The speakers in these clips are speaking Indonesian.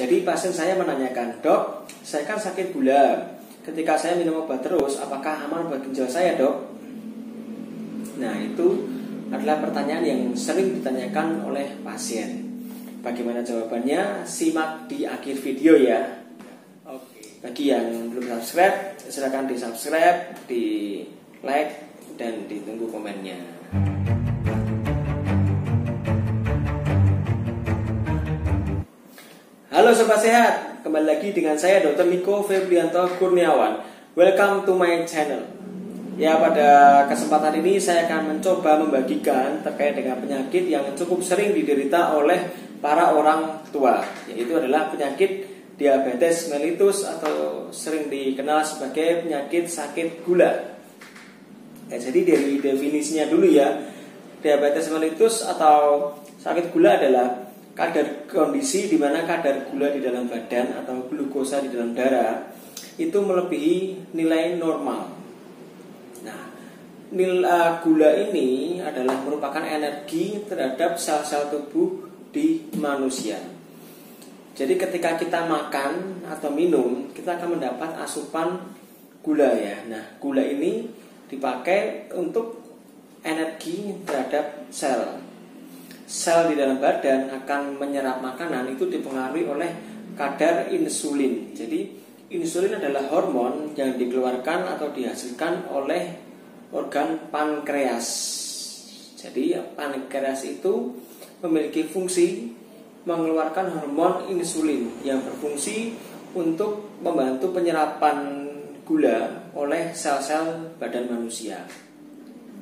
Jadi pasien saya menanyakan, "Dok, saya kan sakit gula. Ketika saya minum obat terus, apakah aman buat ginjal saya, Dok?" Nah, itu adalah pertanyaan yang sering ditanyakan oleh pasien. Bagaimana jawabannya? Simak di akhir video ya. Oke. Bagi yang belum subscribe, silakan di subscribe, di like, dan ditunggu komennya. Halo Sobat Sehat, kembali lagi dengan saya Dr. Niko Febrianto Kurniawan. Welcome to my channel. Ya, pada kesempatan ini saya akan mencoba membagikan terkait dengan penyakit yang cukup sering diderita oleh para orang tua, yaitu adalah penyakit diabetes mellitus atau sering dikenal sebagai penyakit sakit gula. Ya, jadi dari definisinya dulu ya, diabetes mellitus atau sakit gula adalah kadar kondisi di mana kadar gula di dalam badan atau glukosa di dalam darah itu melebihi nilai normal. Nah, nilai gula ini adalah merupakan energi terhadap sel-sel tubuh di manusia. Jadi ketika kita makan atau minum, kita akan mendapat asupan gula ya. Nah, gula ini dipakai untuk energi terhadap sel. Sel di dalam badan akan menyerap makanan itu dipengaruhi oleh kadar insulin. Jadi insulin adalah hormon yang dikeluarkan atau dihasilkan oleh organ pankreas. Jadi pankreas itu memiliki fungsi mengeluarkan hormon insulin yang berfungsi untuk membantu penyerapan gula oleh sel-sel badan manusia.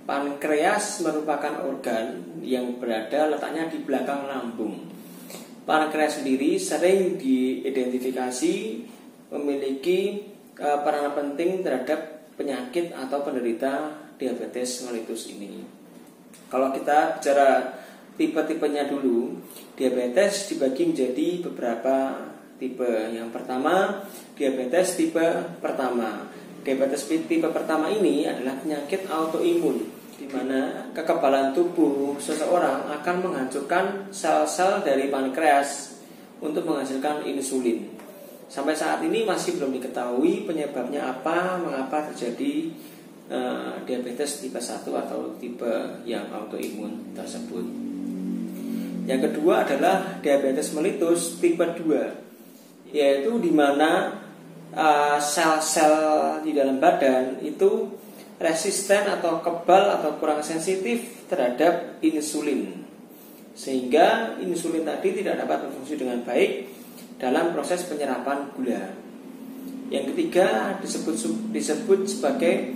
Pankreas merupakan organ yang berada letaknya di belakang lambung. Pankreas sendiri sering diidentifikasi memiliki peran penting terhadap penyakit atau penderita diabetes mellitus ini. Kalau kita bicara tipe-tipenya dulu, diabetes dibagi menjadi beberapa tipe. Yang pertama, diabetes tipe pertama. Diabetes tipe pertama ini adalah penyakit autoimun, di mana kekebalan tubuh seseorang akan menghancurkan sel-sel dari pankreas untuk menghasilkan insulin. Sampai saat ini masih belum diketahui penyebabnya apa, mengapa terjadi diabetes tipe 1 atau tipe yang autoimun tersebut. Yang kedua adalah diabetes mellitus tipe 2, yaitu di mana sel-sel di dalam badan itu resisten atau kebal atau kurang sensitif terhadap insulin, sehingga insulin tadi tidak dapat berfungsi dengan baik dalam proses penyerapan gula. Yang ketiga disebut sebagai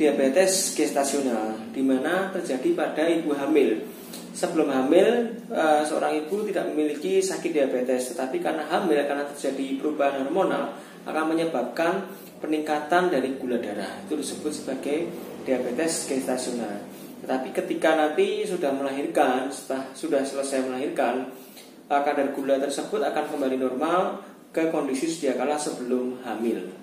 diabetes gestasional, di mana terjadi pada ibu hamil. Sebelum hamil, seorang ibu tidak memiliki sakit diabetes, tetapi karena hamil, karena terjadi perubahan hormonal, akan menyebabkan peningkatan dari gula darah. Itu disebut sebagai diabetes gestasional. Tetapi ketika nanti sudah melahirkan, sudah selesai melahirkan, kadar gula tersebut akan kembali normal ke kondisi sedia kala sebelum hamil.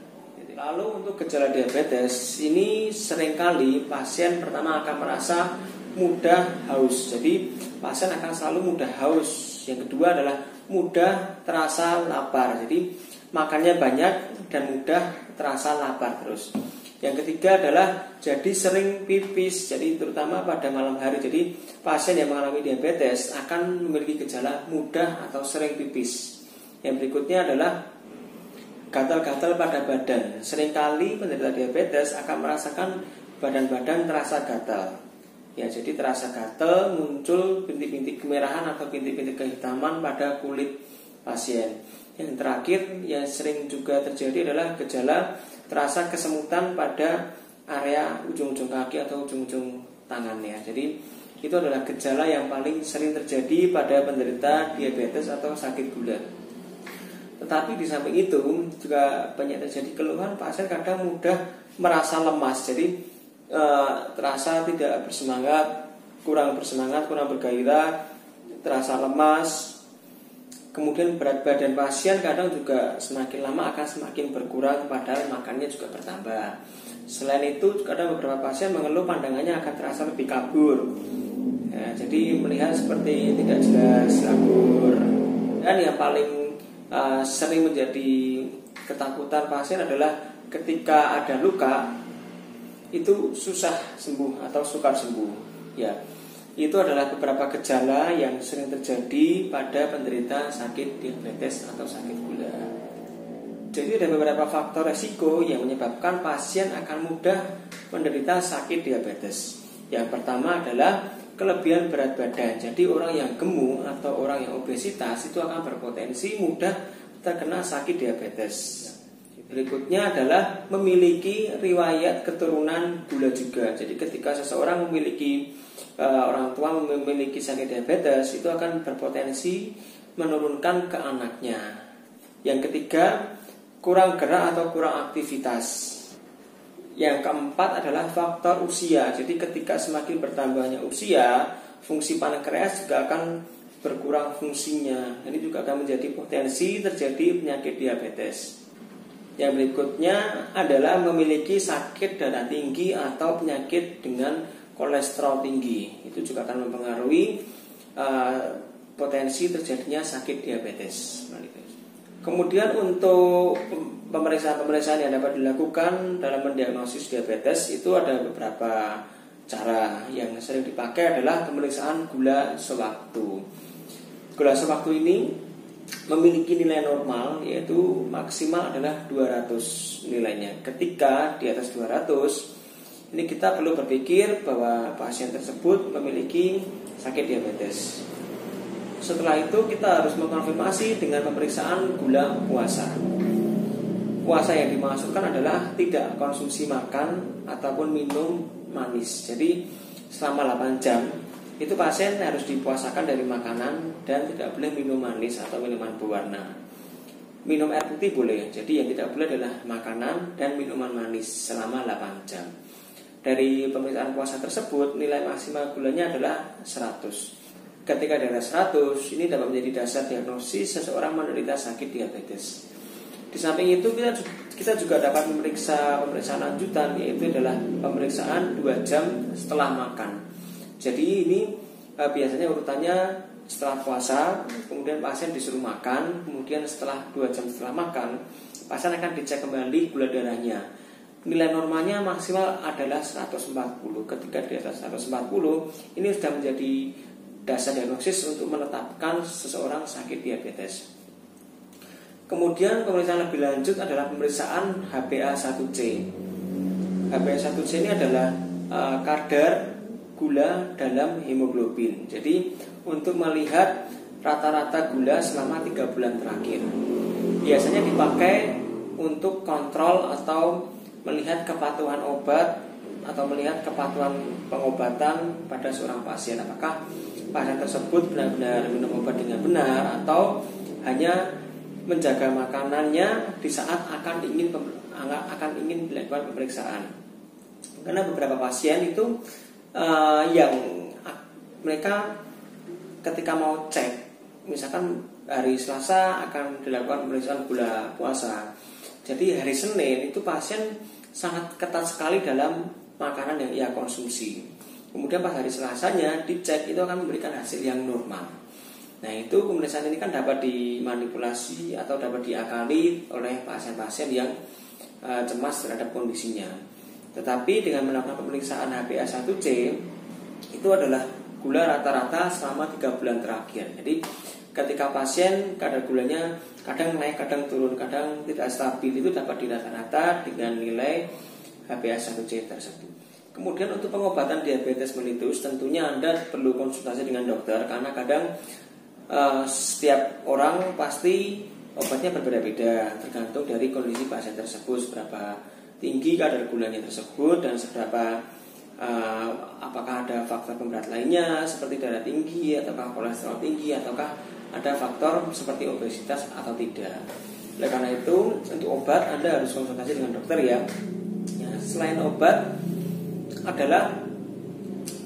Lalu untuk gejala diabetes ini seringkali pasien pertama akan merasa mudah haus. Jadi pasien akan selalu mudah haus. Yang kedua adalah mudah terasa lapar. Jadi makannya banyak dan mudah terasa lapar terus. Yang ketiga adalah jadi sering pipis. Jadi terutama pada malam hari. Jadi pasien yang mengalami diabetes akan memiliki gejala mudah atau sering pipis. Yang berikutnya adalah gatal-gatal pada badan. Seringkali penderita diabetes akan merasakan badan-badan terasa gatal. Ya, jadi terasa gatal, muncul bintik-bintik kemerahan atau bintik-bintik kehitaman pada kulit pasien. Yang terakhir yang sering juga terjadi adalah gejala terasa kesemutan pada area ujung-ujung kaki atau ujung-ujung tangannya. Jadi itu adalah gejala yang paling sering terjadi pada penderita diabetes atau sakit gula. Tetapi di samping itu juga banyak terjadi keluhan pasien kadang mudah merasa lemas. Jadi terasa tidak bersemangat, kurang bergairah, terasa lemas. Kemudian berat badan pasien kadang juga semakin lama akan semakin berkurang, padahal makannya juga bertambah. Selain itu kadang beberapa pasien mengeluh pandangannya akan terasa lebih kabur. Ya, jadi melihat seperti tidak jelas, kabur. Dan yang paling sering menjadi ketakutan pasien adalah ketika ada luka itu susah sembuh atau sukar sembuh. Ya, itu adalah beberapa gejala yang sering terjadi pada penderita sakit diabetes atau sakit gula. Jadi ada beberapa faktor resiko yang menyebabkan pasien akan mudah menderita sakit diabetes. Yang pertama adalah kelebihan berat badan. Jadi orang yang gemuk atau orang yang obesitas itu akan berpotensi mudah terkena sakit diabetes. Berikutnya adalah memiliki riwayat keturunan gula juga. Jadi ketika seseorang memiliki orang tua memiliki sakit diabetes, itu akan berpotensi menurunkan ke anaknya. Yang ketiga, kurang gerak atau kurang aktivitas. Yang keempat adalah faktor usia. Jadi ketika semakin bertambahnya usia, fungsi pankreas juga akan berkurang fungsinya. Ini juga akan menjadi potensi terjadi penyakit diabetes. Yang berikutnya adalah memiliki sakit darah tinggi atau penyakit dengan kolesterol tinggi. Itu juga akan mempengaruhi potensi terjadinya sakit diabetes. Kemudian untuk pemeriksaan-pemeriksaan yang dapat dilakukan dalam mendiagnosis diabetes itu ada beberapa cara. Yang sering dipakai adalah pemeriksaan gula sewaktu. Gula sewaktu ini memiliki nilai normal, yaitu maksimal adalah 200 nilainya. Ketika di atas 200, ini kita perlu berpikir bahwa pasien tersebut memiliki sakit diabetes. Setelah itu kita harus mengkonfirmasi dengan pemeriksaan gula puasa. Puasa yang dimaksudkan adalah tidak konsumsi makan ataupun minum manis. Jadi selama 8 jam itu pasien harus dipuasakan dari makanan dan tidak boleh minum manis atau minuman berwarna. Minum air putih boleh, jadi yang tidak boleh adalah makanan dan minuman manis selama 8 jam. Dari pemeriksaan puasa tersebut nilai maksimal gulanya adalah 100. Ketika di atas 100, ini dapat menjadi dasar diagnosis seseorang menderita sakit diabetes. Di samping itu kita juga dapat memeriksa pemeriksaan lanjutan, yaitu adalah pemeriksaan 2 jam setelah makan. Jadi ini biasanya urutannya setelah puasa, kemudian pasien disuruh makan, kemudian setelah 2 jam setelah makan, pasien akan dicek kembali gula darahnya. Nilai normalnya maksimal adalah 140. Ketika di atas 140, ini sudah menjadi dasar diagnosis untuk menetapkan seseorang sakit diabetes. Kemudian pemeriksaan lebih lanjut adalah pemeriksaan HbA1c. HbA1c ini adalah kadar gula dalam hemoglobin. Jadi untuk melihat rata-rata gula selama 3 bulan terakhir. Biasanya dipakai untuk kontrol atau melihat kepatuhan obat atau melihat kepatuhan pengobatan pada seorang pasien. Apakah pasien tersebut benar-benar minum obat dengan benar atau hanya menjaga makanannya di saat akan ingin dilakukan pemeriksaan. Karena beberapa pasien itu yang mereka ketika mau cek, misalkan hari Selasa akan dilakukan pemeriksaan gula puasa. Jadi hari Senin itu pasien sangat ketat sekali dalam makanan yang ia konsumsi. Kemudian pas hari Selasanya dicek, itu akan memberikan hasil yang normal. Nah itu pemeriksaan ini kan dapat dimanipulasi atau dapat diakali oleh pasien-pasien yang cemas terhadap kondisinya. Tetapi dengan melakukan pemeriksaan HbA1c, itu adalah gula rata-rata selama 3 bulan terakhir. Jadi ketika pasien kadar gulanya kadang naik, kadang turun, kadang tidak stabil, itu dapat dirata-rata dengan nilai HbA1c tersebut. Kemudian untuk pengobatan diabetes mellitus tentunya Anda perlu konsultasi dengan dokter, karena kadang setiap orang pasti obatnya berbeda-beda tergantung dari kondisi pasien tersebut, seberapa tinggi kadar gulanya tersebut dan seberapa apakah ada faktor pemberat lainnya seperti darah tinggi ataukah kolesterol tinggi ataukah ada faktor seperti obesitas atau tidak. Oleh karena itu untuk obat Anda harus konsultasi dengan dokter ya. Selain obat adalah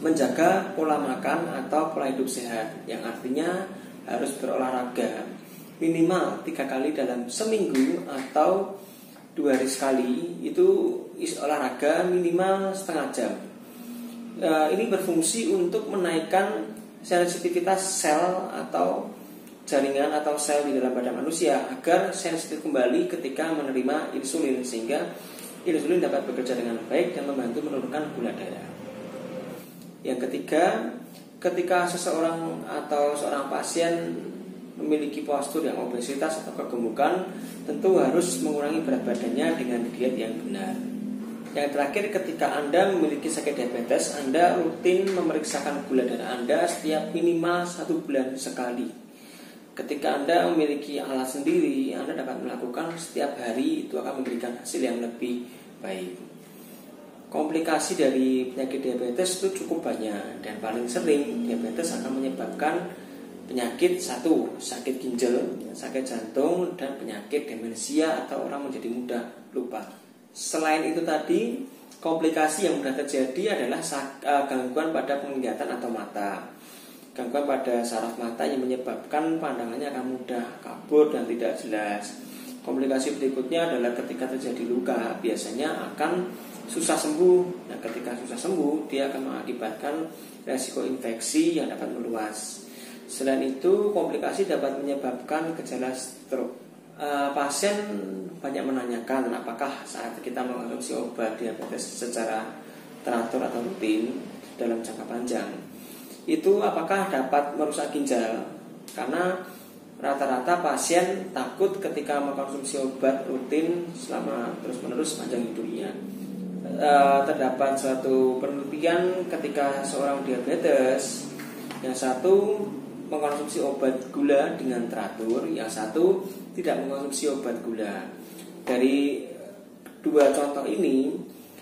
menjaga pola makan atau pola hidup sehat, yang artinya harus berolahraga minimal 3 kali dalam seminggu atau 2 hari sekali. Itu olahraga minimal setengah jam. Ini berfungsi untuk menaikkan sensitivitas sel atau jaringan atau sel di dalam badan manusia agar sensitif kembali ketika menerima insulin, sehingga insulin dapat bekerja dengan baik dan membantu menurunkan gula darah. Yang ketiga, ketika seseorang atau seorang pasien memiliki postur yang obesitas atau kegemukan, tentu harus mengurangi berat badannya dengan diet yang benar. Yang terakhir, ketika Anda memiliki sakit diabetes, Anda rutin memeriksakan gula darah Anda setiap minimal 1 bulan sekali. Ketika Anda memiliki alat sendiri, Anda dapat melakukan setiap hari, itu akan memberikan hasil yang lebih baik. Komplikasi dari penyakit diabetes itu cukup banyak, dan paling sering diabetes akan menyebabkan penyakit sakit ginjal, sakit jantung, dan penyakit demensia atau orang menjadi mudah lupa. Selain itu tadi, komplikasi yang mudah terjadi adalah gangguan pada penglihatan atau mata. Gangguan pada saraf mata yang menyebabkan pandangannya akan mudah kabur dan tidak jelas. Komplikasi berikutnya adalah ketika terjadi luka, biasanya akan susah sembuh. Nah, ketika susah sembuh, dia akan mengakibatkan resiko infeksi yang dapat meluas. Selain itu, komplikasi dapat menyebabkan gejala stroke. Pasien banyak menanyakan apakah saat kita mengonsumsi obat diabetes secara teratur atau rutin dalam jangka panjang, itu apakah dapat merusak ginjal? Karena rata-rata pasien takut ketika mengkonsumsi obat rutin selama terus-menerus sepanjang hidupnya. Terdapat suatu penelitian ketika seorang diabetes, yang satu mengkonsumsi obat gula dengan teratur, yang satu tidak mengkonsumsi obat gula. Dari dua contoh ini,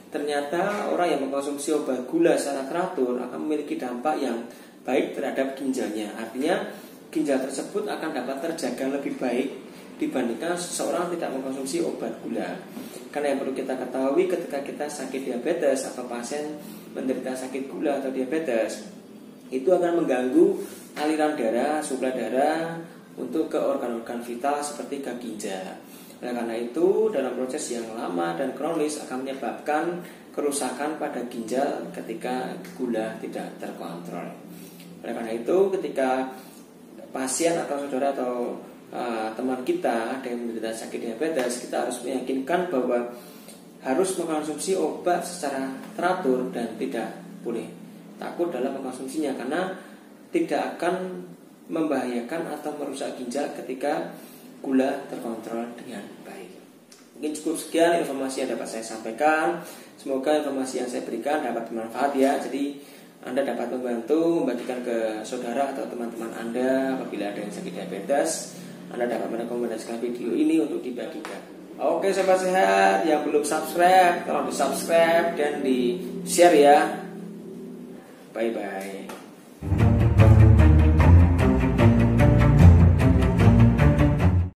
ternyata orang yang mengkonsumsi obat gula secara teratur akan memiliki dampak yang baik terhadap ginjalnya. Artinya ginjal tersebut akan dapat terjaga lebih baik dibandingkan seseorang tidak mengkonsumsi obat gula. Karena yang perlu kita ketahui, ketika kita sakit diabetes atau pasien menderita sakit gula atau diabetes, itu akan mengganggu aliran darah, suplai darah untuk ke organ-organ vital seperti ke ginjal. Oleh karena itu, dalam proses yang lama dan kronis akan menyebabkan kerusakan pada ginjal ketika gula tidak terkontrol. Oleh karena itu, ketika pasien atau saudara atau teman kita ada yang menderita sakit diabetes, kita harus meyakinkan bahwa harus mengkonsumsi obat secara teratur dan tidak boleh takut dalam mengkonsumsinya, karena tidak akan membahayakan atau merusak ginjal ketika gula terkontrol dengan baik. Mungkin cukup sekian informasi yang dapat saya sampaikan. Semoga informasi yang saya berikan dapat bermanfaat ya. Jadi Anda dapat membantu membagikan ke saudara atau teman-teman Anda apabila ada yang sakit diabetes. Anda dapat merekomendasikan video ini untuk dibagikan. Oke sobat sehat, yang belum subscribe tolong di subscribe dan di share ya. Bye bye.